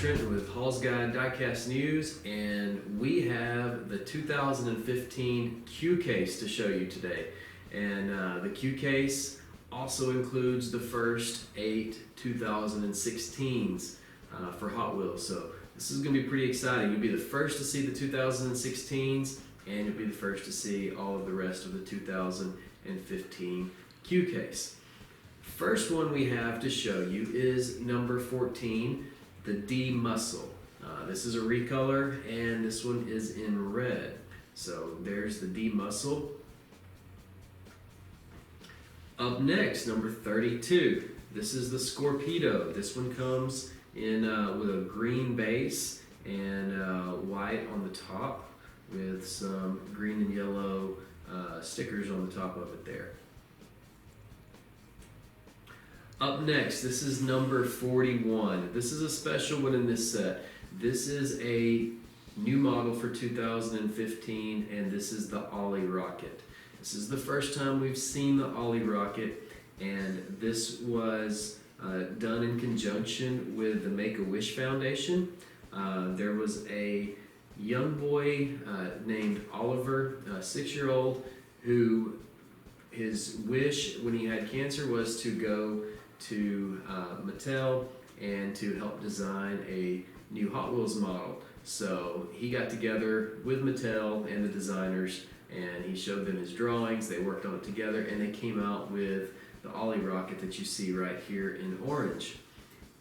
Trenton with Hallsguide Diecast News, and we have the 2015 Q case to show you today. And the Q case also includes the first 8 2016s for Hot Wheels. So this is going to be pretty exciting. You'll be the first to see the 2016s, and you'll be the first to see all of the rest of the 2015 Q case. First one we have to show you is number 14, the D Muscle. This is a recolor, and this one is in red. So there's the D Muscle. Up next, number 32. This is the Scorpedo. This one comes in with a green base and white on the top with some green and yellow stickers on the top of it there. Up next, this is number 41. This is a special one in this set. This is a new model for 2015, and this is the Ollie Rocket. This is the first time we've seen the Ollie Rocket, and this was done in conjunction with the Make-A-Wish Foundation. There was a young boy named Oliver, a 6-year-old, who his wish when he had cancer was to go to Mattel and to help design a new Hot Wheels model. So he got together with Mattel and the designers, and he showed them his drawings. They worked on it together, and they came out with the Ollie Rocket that you see right here in orange.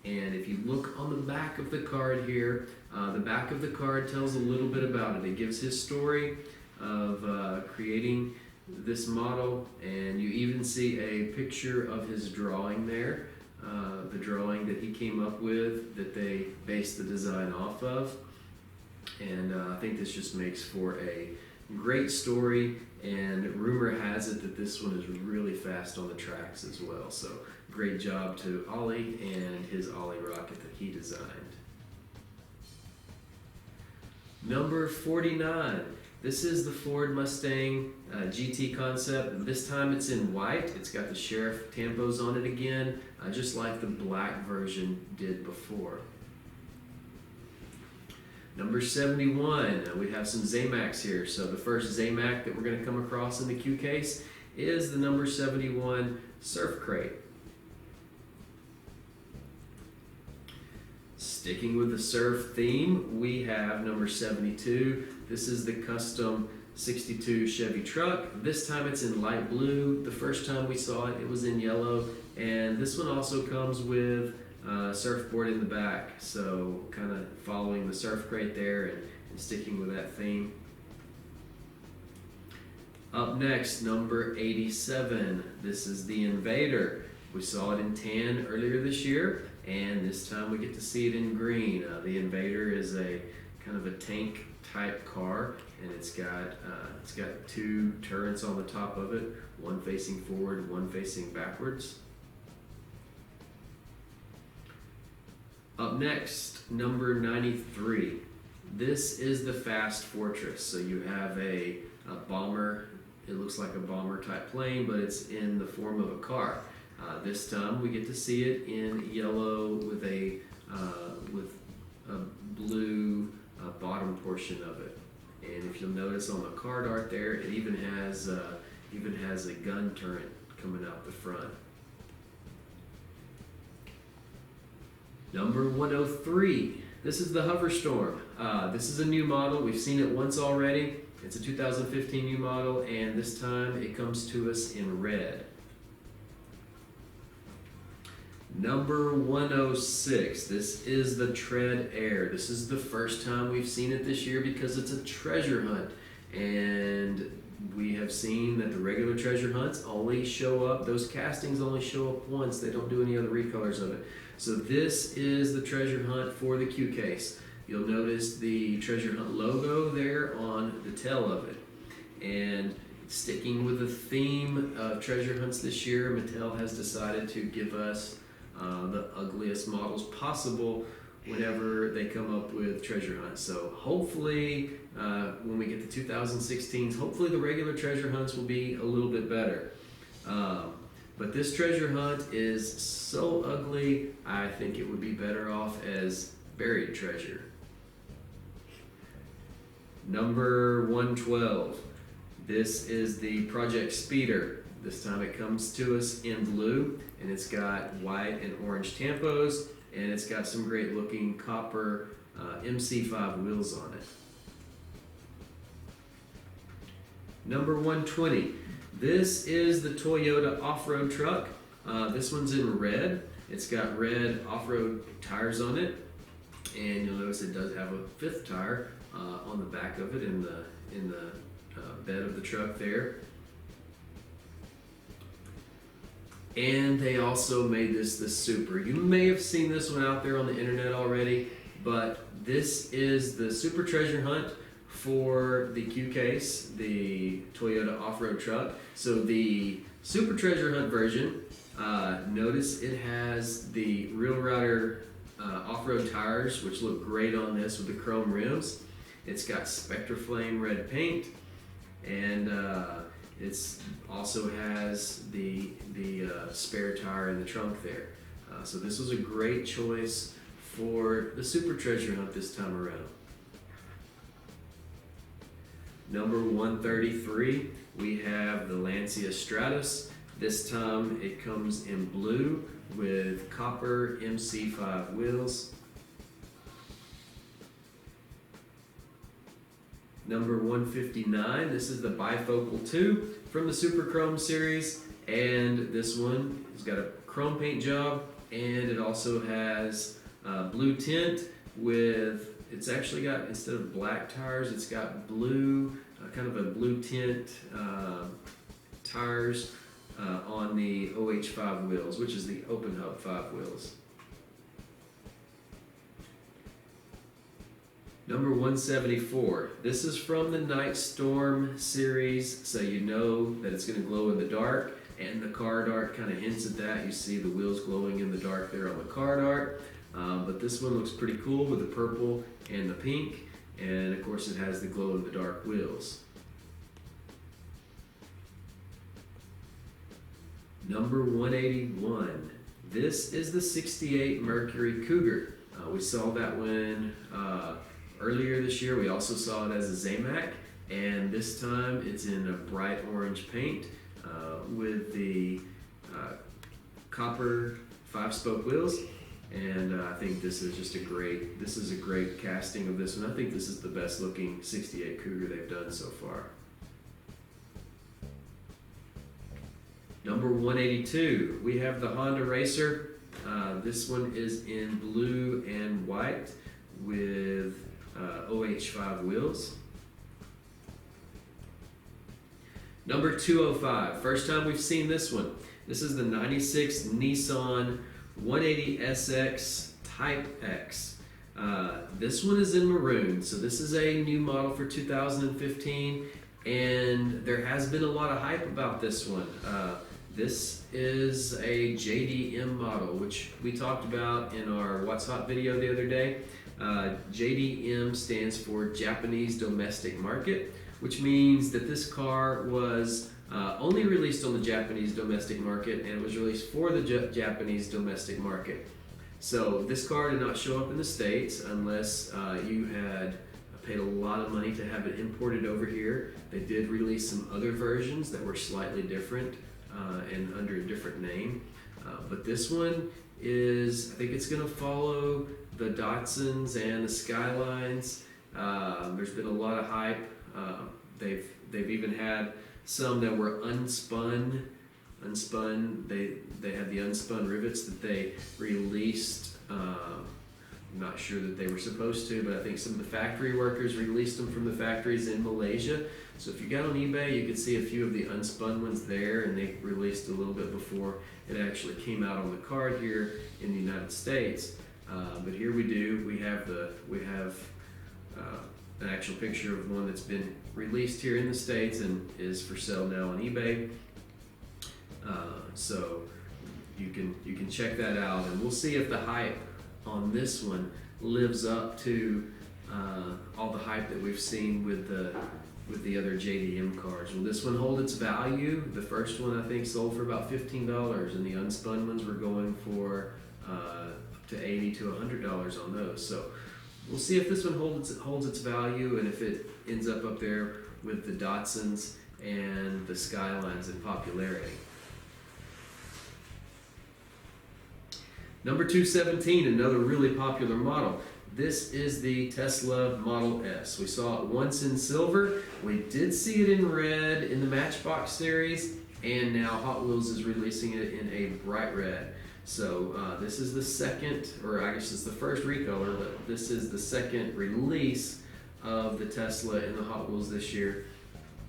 And if you look on the back of the card here, the back of the card tells a little bit about it. It gives his story of creating this model, and you even see a picture of his drawing there, the drawing that he came up with that they based the design off of. And I think this just makes for a great story, and rumor has it that this one is really fast on the tracks as well. So great job to Ollie and his Ollie Rocket that he designed. Number 49. This is the Ford Mustang GT concept. This time it's in white. It's got the sheriff tampos on it again, just like the black version did before. Number 71, we have some Zamacs here. So the first Zamac that we're going to come across in the Q case is the number 71 Surf Crate. Sticking with the surf theme, we have number 72. This is the custom 62 Chevy truck. This time it's in light blue. The first time we saw it, it was in yellow. And this one also comes with a surfboard in the back. So kind of following the surf crate there and sticking with that theme. Up next, number 87. This is the Invader. We saw it in tan earlier this year, and this time we get to see it in green. The Invader is a kind of a tank type car, and it's got 2 turrets on the top of it, one facing forward, one facing backwards. Up next, number 93. This is the Fast Fortress. So you have a bomber. It looks like a bomber type plane, but it's in the form of a car. This time we get to see it in yellow with a blue bottom portion of it. And if you'll notice on the card art there, it even has a gun turret coming out the front. Number 103. This is the Hoverstorm. This is a new model. We've seen it once already. It's a 2015 new model, and this time it comes to us in red. Number 106, this is the Tread Air. This is the first time we've seen it this year because it's a treasure hunt. And we have seen that the regular treasure hunts only show up, those castings only show up once. They don't do any other recolors of it. So this is the treasure hunt for the Q case. You'll notice the treasure hunt logo there on the tail of it. And sticking with the theme of treasure hunts this year, Mattel has decided to give us the ugliest models possible whenever they come up with treasure hunts. So hopefully when we get the 2016s, hopefully the regular treasure hunts will be a little bit better. But this treasure hunt is so ugly, I think it would be better off as buried treasure. Number 112. This is the Project Speeder. This time it comes to us in blue, and it's got white and orange tampos, and it's got some great looking copper MC5 wheels on it. Number 120. This is the Toyota off-road truck. This one's in red. It's got red off-road tires on it, and you'll notice it does have a fifth tire on the back of it in the bed of the truck there. And they also made this the Super. You may have seen this one out there on the internet already, but this is the Super Treasure Hunt for the Q Case, the Toyota off-road truck. So the Super Treasure Hunt version, notice it has the Real Rider off-road tires, which look great on this with the chrome rims. It's got Spectraflame red paint, and it's also has the spare tire in the trunk there. So this was a great choice for the Super Treasure Hunt this time around. Number 133, we have the Lancia Stratus. This time it comes in blue with copper MC5 wheels. Number 159, this is the Bifocal 2 from the Super Chrome series, and this one has got a chrome paint job, and it also has blue tint with, it's actually got, instead of black tires, it's got blue, kind of a blue tint tires on the OH5 wheels, which is the Open Hub 5 wheels. Number 174. This is from the Night Storm series, so you know that it's going to glow in the dark, and the card art kind of hints at that. You see the wheels glowing in the dark there on the card art, but this one looks pretty cool with the purple and the pink, and of course it has the glow in the dark wheels. Number 181. This is the 68 Mercury Cougar. We saw that one earlier this year. We also saw it as a Zamac, and this time it's in a bright orange paint with the copper 5-spoke wheels, and I think this is just a great casting of this one. I think this is the best looking 68 Cougar they've done so far. Number 182, we have the Honda Racer. This one is in blue and white with OH5 wheels. Number 205, first time we've seen this one. This is the 96 Nissan 180SX Type X. This one is in maroon, so this is a new model for 2015, and there has been a lot of hype about this one. This is a JDM model, which we talked about in our What's Hot video the other day. JDM stands for Japanese Domestic Market, which means that this car was only released on the Japanese domestic market, and it was released for the Japanese domestic market. So this car did not show up in the States unless you had paid a lot of money to have it imported over here. They did release some other versions that were slightly different and under a different name. But this one is, I think it's going to follow the Datsuns and the Skylines. There's been a lot of hype. They've even had some that were unspun. They had the unspun rivets that they released. I'm not sure that they were supposed to, but I think some of the factory workers released them from the factories in Malaysia. So if you got on eBay, you could see a few of the unspun ones there, and they released a little bit before it actually came out on the card here in the United States. But here we do. We have an actual picture of one that's been released here in the States and is for sale now on eBay. So you can check that out, and we'll see if the hype on this one lives up to all the hype that we've seen with the other JDM cards. Will this one hold its value? The first one I think sold for about $15, and the unspun ones were going for to $80 to $100 on those. So we'll see if this one holds its value and if it ends up there with the Datsuns and the Skylines in popularity. Number 217, another really popular model. This is the Tesla Model S. We saw it once in silver. We did see it in red in the Matchbox series, and now Hot Wheels is releasing it in a bright red. So this is the second, or I guess it's the first recolor, but this is the second release of the Tesla in the Hot Wheels this year.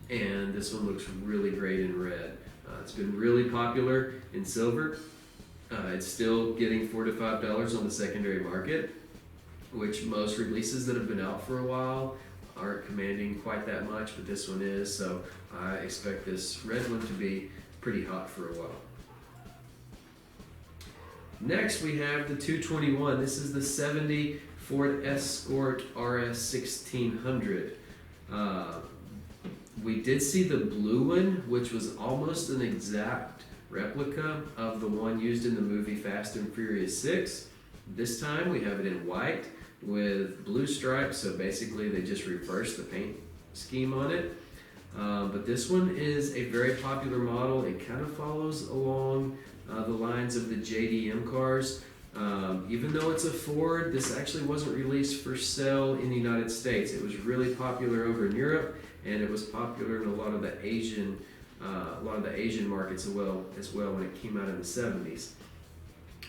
And this one looks really great in red. It's been really popular in silver. It's still getting $4 to $5 on the secondary market, which most releases that have been out for a while aren't commanding quite that much, but this one is. So I expect this red one to be pretty hot for a while. Next we have the 221. This is the 70 Ford Escort RS 1600. We did see the blue one, which was almost an exact replica of the one used in the movie Fast and Furious 6. This time we have it in white with blue stripes, so basically they just reversed the paint scheme on it. But this one is a very popular model. It kind of follows along the lines of the JDM cars. Even though it's a Ford, this actually wasn't released for sale in the United States. It was really popular over in Europe, and it was popular in a lot of the Asian markets as well when it came out in the 70s.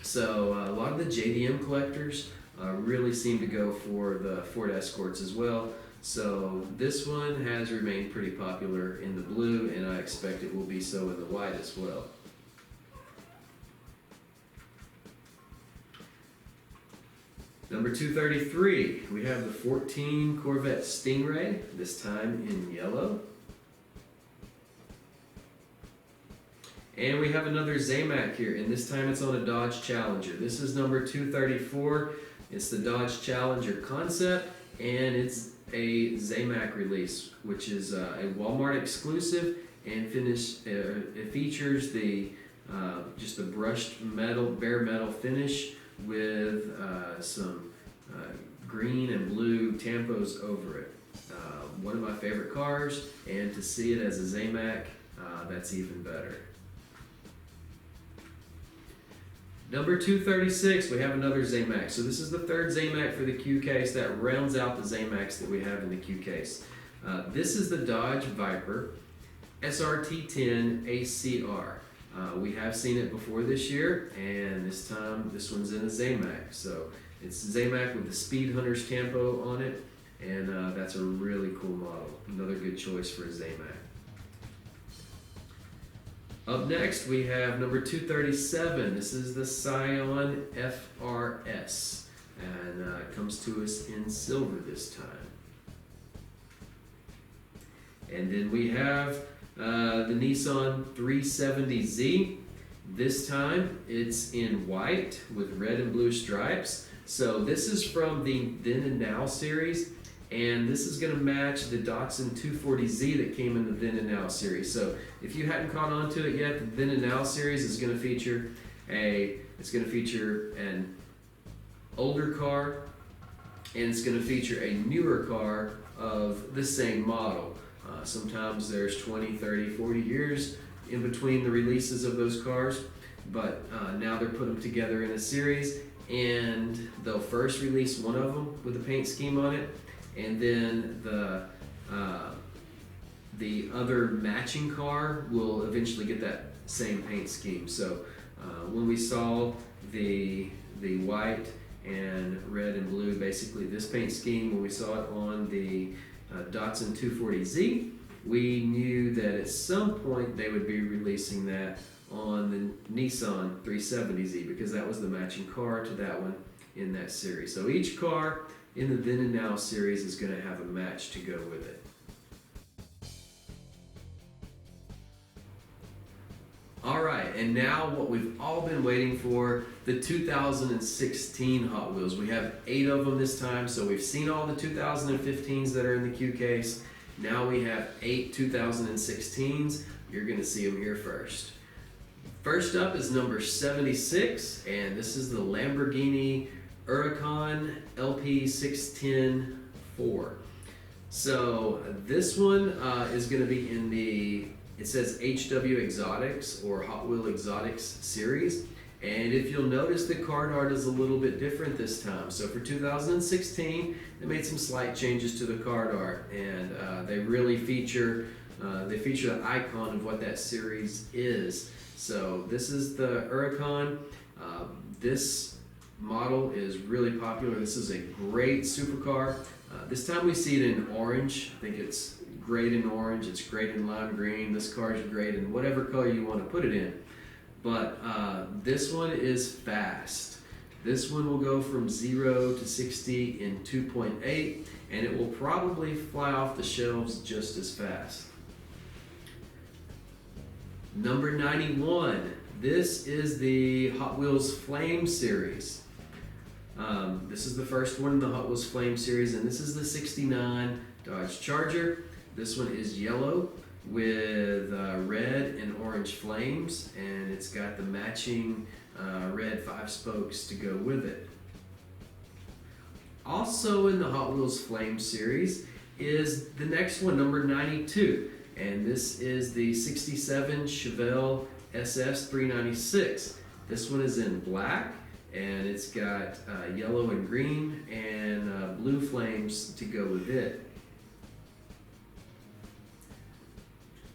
So a lot of the JDM collectors really seem to go for the Ford Escorts as well. So this one has remained pretty popular in the blue, and I expect it will be so in the white as well. Number 233, we have the 14 Corvette Stingray, this time in yellow. And we have another Zamac here, and this time it's on a Dodge Challenger. This is number 234. It's the Dodge Challenger concept, and it's a Zamac release, which is a Walmart exclusive, and it features the just the brushed metal, bare metal finish with some green and blue tampos over it. One of my favorite cars, and to see it as a Zamac, that's even better. Number 236, we have another Zamac. So this is the third Zamac for the Q case that rounds out the Zamacs that we have in the Q case. This is the Dodge Viper SRT10 ACR. We have seen it before this year, and this time this one's in a Zamac. So it's Zamac with the Speed Hunters Tampo on it, and that's a really cool model. Another good choice for a Zamac. Up next, we have number 237. This is the Scion FRS, and it comes to us in silver this time. And then we have the Nissan 370Z. This time, it's in white with red and blue stripes. So this is from the Then and Now series, and this is going to match the Datsun 240Z that came in the Then and Now series. So if you hadn't caught on to it yet, the Then and Now series is going to feature an older car, and it's going to feature a newer car of the same model. Sometimes there's 20, 30, 40 years in between the releases of those cars, but now they're putting them together in a series, and they'll first release one of them with a paint scheme on it, and then the other matching car will eventually get that same paint scheme. So when we saw the white and red and blue, basically this paint scheme, when we saw it on the Datsun 240Z, we knew that at some point they would be releasing that on the Nissan 370Z, because that was the matching car to that one in that series. So each car in the Then and Now series is going to have a match to go with it. Alright, and now what we've all been waiting for, the 2016 Hot Wheels. We have 8 of them this time, so we've seen all the 2015s that are in the Q case. Now we have 8 2016s. You're going to see them here first. First up is number 76, and this is the Lamborghini Huracan LP610-4. So this one is going to be in the, it says HW Exotics or Hot Wheel Exotics series. And if you'll notice, the card art is a little bit different this time. So for 2016, they made some slight changes to the card art, and they really feature the icon of what that series is. So this is the Huracan. This model is really popular. This is a great supercar. This time we see it in orange. I think it's great in orange. It's great in lime green. This car is great in whatever color you want to put it in. But this one is fast. This one will go from 0 to 60 in 2.8, and it will probably fly off the shelves just as fast. Number 91. This is the Hot Wheels Flame series. This is the first one in the Hot Wheels Flame series, and this is the 69 Dodge Charger. This one is yellow with red and orange flames, and it's got the matching red 5 spokes to go with it. Also in the Hot Wheels Flame series is the next one, number 92, and this is the 67 Chevelle SS 396. This one is in black, and it's got yellow and green and blue flames to go with it.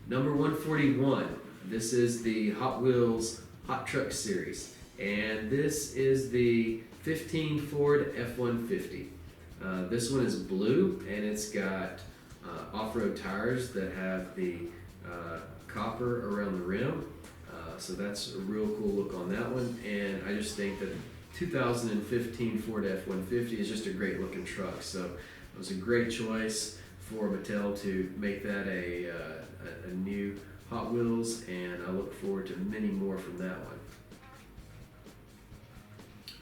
Number 141, this is the Hot Wheels Hot Truck series, and this is the 15 Ford F-150. This one is blue, and it's got off-road tires that have the copper around the rim. So that's a real cool look on that one, and I just think that the 2015 Ford F-150 is just a great looking truck. So it was a great choice for Mattel to make that a new Hot Wheels, and I look forward to many more from that one.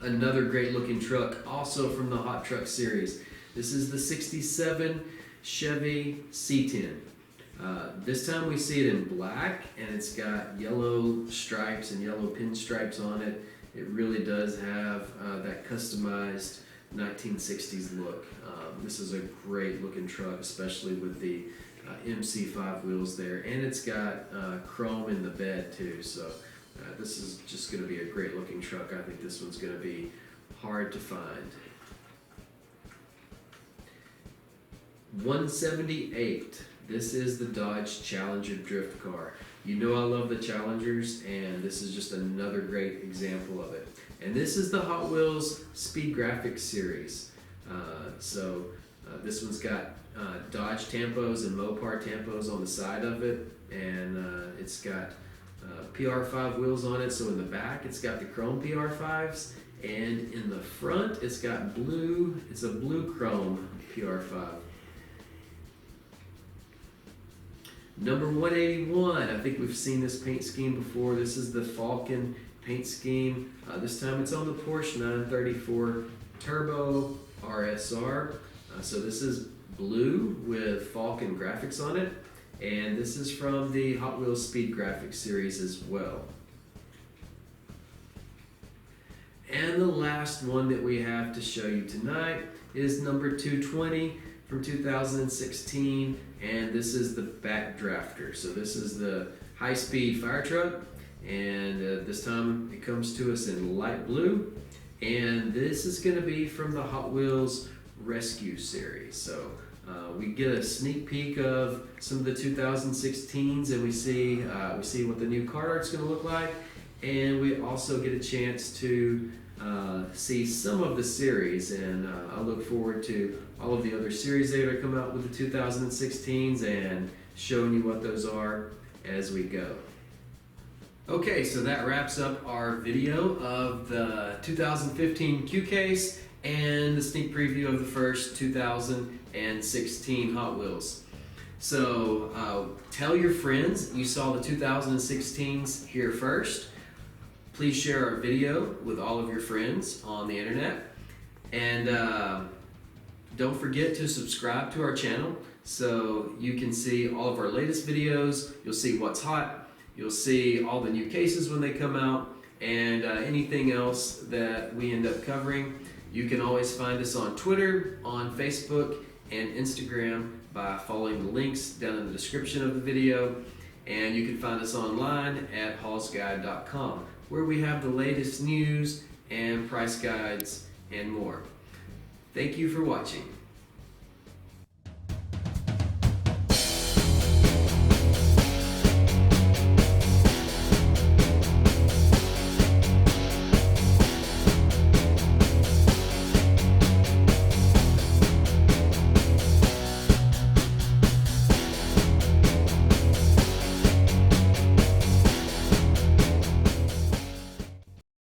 Another great looking truck, also from the Hot Truck series. This is the 67 Chevy C10. This time we see it in black, and it's got yellow stripes and yellow pinstripes on it. It really does have that customized 1960s look. This is a great looking truck, especially with the MC5 wheels there, and it's got chrome in the bed too. So this is just going to be a great looking truck. I think this one's going to be hard to find. 178. This is the Dodge Challenger drift car. You know I love the Challengers, and this is just another great example of it. And this is the Hot Wheels Speed Graphics series. This one's got Dodge tampos and Mopar tampos on the side of it, and it's got PR5 wheels on it. So in the back it's got the chrome PR5s, and in the front it's got blue, it's a blue chrome PR5. Number 181, I think we've seen this paint scheme before. This is the Falcon paint scheme. This time it's on the Porsche 934 Turbo RSR. So this is blue with Falcon graphics on it, and this is from the Hot Wheels Speed Graphics series as well. And the last one that we have to show you tonight is number 220 from 2016, and this is the Backdrafter. So this is the high-speed fire truck, and this time it comes to us in light blue, and this is going to be from the Hot Wheels Rescue series. So we get a sneak peek of some of the 2016s, and we see what the new car art's going to look like, and we also get a chance to see some of the series, and I look forward to all of the other series that are going to come out with the 2016s and showing you what those are as we go. Okay, so that wraps up our video of the 2015 Q Case and the sneak preview of the first 2016 Hot Wheels. So tell your friends you saw the 2016s here first. Please share our video with all of your friends on the internet, and don't forget to subscribe to our channel so you can see all of our latest videos. You'll see what's hot, You'll see all the new cases when they come out, and anything else that we end up covering. You can always find us on Twitter, on Facebook, and Instagram by following the links down in the description of the video. And you can find us online at Hallsguide.com, where we have the latest news and price guides and more. Thank you for watching.